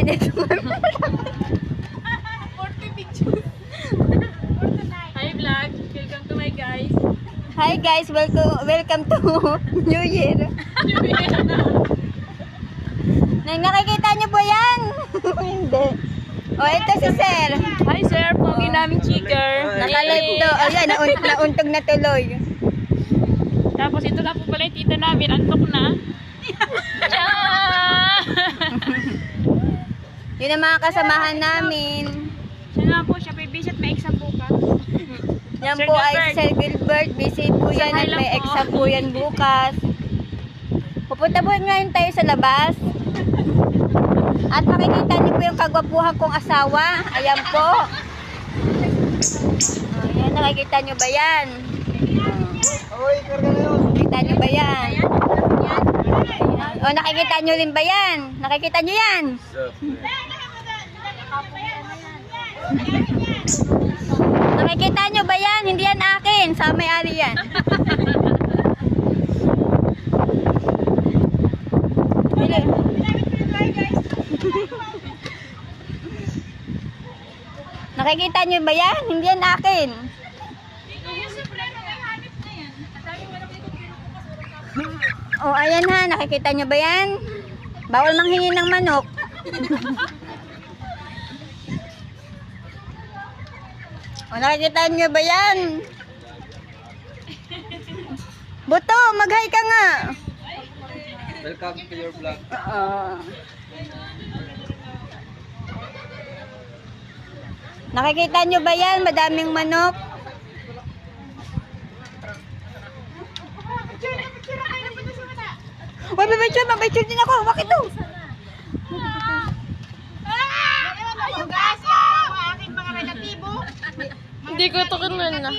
minutes. 40 pictures. Hi vlog, welcome to my guys. Hi guys, welcome to New Year. Nakikita niyo po yan? Hindi. O, ito si Sir. Hi sir, pogi namin chicker. Nakalive to. Ayan, nauntog na tuloy. Tapos ito na po pala yung tita namin, antok na. Yun ang mga kasamahan namin. Siya nga po, siya may visit, may exam bukas. Yan Sir po ay Gilbert. Sir Gilbert. Busy po yan at may Hello po. exam po yan bukas. Pupunta po ngayon tayo sa labas. At makikita niyo po yung kagwapuhan kong asawa. Ayan po. Ayan, nakikita niyo ba yan? Nakikita niyo ba yan? Ayan. O, nakikita niyo rin ba yan? Nakikita niyo yan? Nakikita niyo ba yan? Hindi yan akin. Sa may-ari yan. Nakikita niyo ba yan? Hindi yan akin. O, ayan ha. Nakikita niyo ba yan? Bawal manghingi ng manok. O, nakikita niyo ba yan? Buto, mag-hi ka nga. Welcome to your vlog. Nakikita nyo ba yan? Madaming manok. Uy, mabay-picture din ako. Hawak ito. Hindi ko ito kinuha na.